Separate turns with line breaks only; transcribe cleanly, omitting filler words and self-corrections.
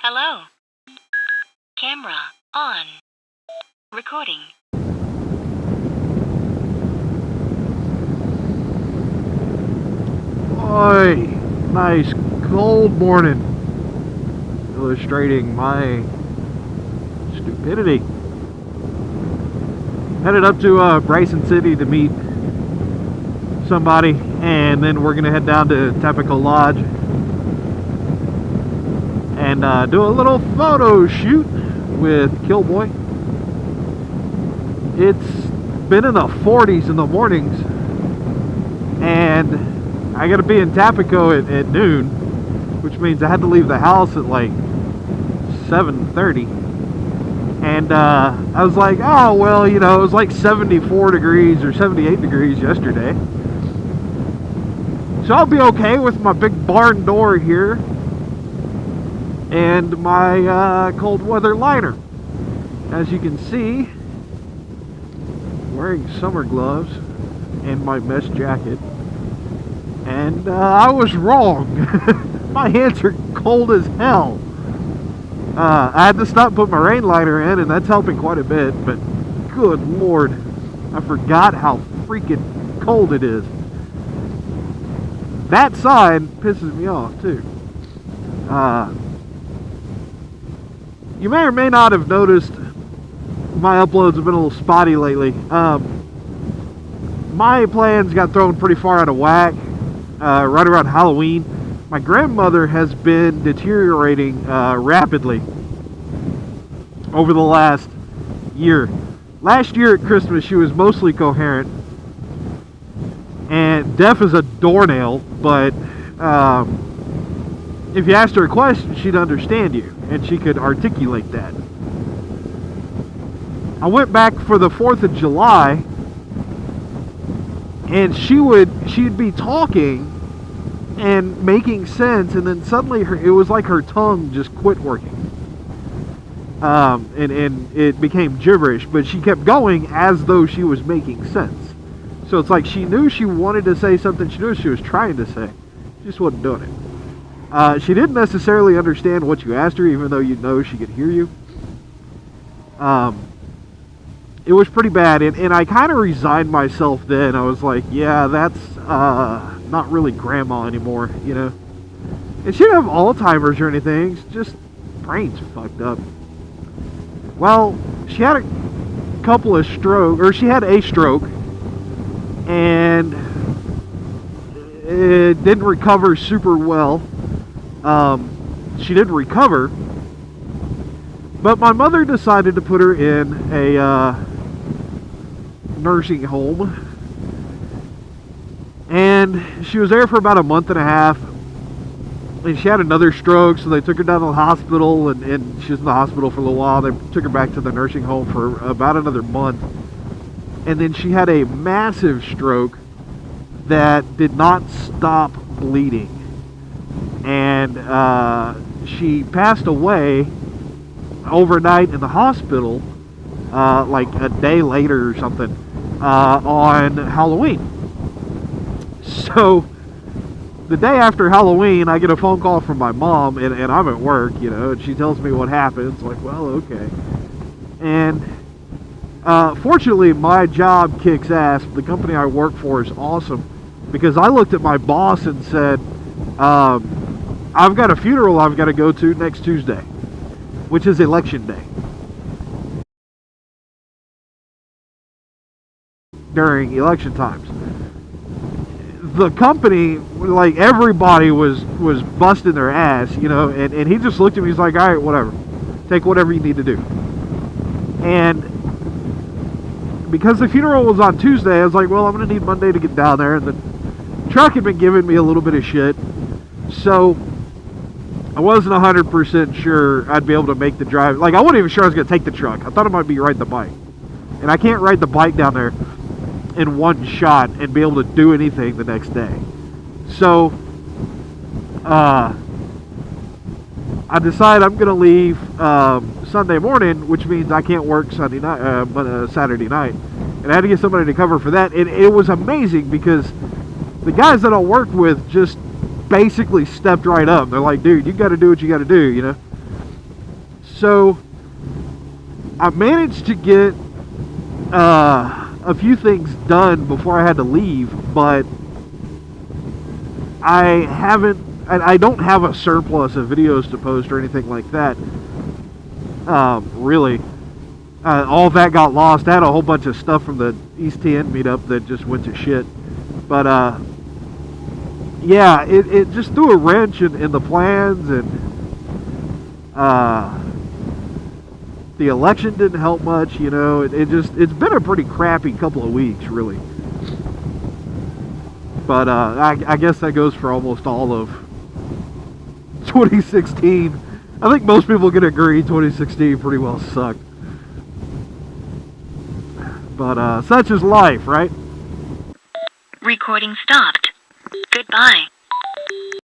Hello. Camera on. Recording.
Oi, nice cold morning, illustrating my stupidity. Headed up to Bryson City to meet somebody, and then we're gonna head down to Tepico Lodge and do a little photo shoot with Killboy. It's been in the 40s in the mornings, and I gotta be in Tepico at noon, which means I had to leave the house at like 7:30. And I was like, oh, well, you know, it was like 74 degrees or 78 degrees yesterday. So I'll be okay with my big barn door here and my cold weather liner. As you can see, wearing summer gloves and my mesh jacket. And I was wrong. My hands are cold as hell. I had to stop and put my rain liner in, and that's helping quite a bit, but good lord, I forgot how freaking cold it is. That sign pisses me off too. You may or may not have noticed my uploads have been a little spotty lately. My plans got thrown pretty far out of whack right around Halloween. My grandmother has been deteriorating rapidly over the last year. Last year at Christmas, she was mostly coherent and deaf as a doornail, but if you asked her a question, she'd understand you, and she could articulate that. I went back for the 4th of July, and she'd be talking and making sense, and then suddenly it was like her tongue just quit working, and it became gibberish, but she kept going as though she was making sense. So it's like she knew she wanted to say something, she knew what she was trying to say, she just wasn't doing it. She didn't necessarily understand what you asked her, even though you know she could hear you. It was pretty bad, and I kind of resigned myself then. I was like, yeah, that's not really grandma anymore, you know. And she didn't have Alzheimer's or anything, it's just brain's fucked up. Well, she had a couple of strokes, or she had a stroke, and it didn't recover super well. She didn't recover, but my mother decided to put her in a nursing home, and she was there for about a month and a half, and she had another stroke, so they took her down to the hospital, and she was in the hospital for a little while. They took her back to the nursing home for about another month, and then she had a massive stroke that did not stop bleeding, and she passed away overnight in the hospital, like a day later or something, on Halloween. So the day after Halloween, I get a phone call from my mom, and I'm at work, you know, and she tells me what happened. It's like, well, okay. And fortunately, my job kicks ass. The company I work for is awesome, because I looked at my boss and said, I've got a funeral I've got to go to next Tuesday, which is election day. During election times, the company, like, everybody was busting their ass, you know, and he just looked at me, he's like, all right, whatever, take whatever you need to do. And because the funeral was on Tuesday, I was like, well, I'm gonna need Monday to get down there, and the truck had been giving me a little bit of shit, so I wasn't 100% sure I'd be able to make the drive. Like, I wasn't even sure I was gonna take the truck. I thought I might be riding the bike, and I can't ride the bike down there in one shot and be able to do anything the next day. So I decide I'm gonna leave Sunday morning, which means I can't work Sunday night, but Saturday night, and I had to get somebody to cover for that. And it was amazing because the guys that I work with just basically stepped right up. They're like, dude, you got to do what you got to do, you know. So I managed to get a few things done before I had to leave, but I don't have a surplus of videos to post or anything like that. Really. All that got lost. I had a whole bunch of stuff from the East TN meetup that just went to shit. But, yeah, it just threw a wrench in the plans, and the election didn't help much, you know. It's been a pretty crappy couple of weeks, really. But I guess that goes for almost all of 2016. I think most people can agree 2016 pretty well sucked. But such is life, right?
Recording stopped. Goodbye.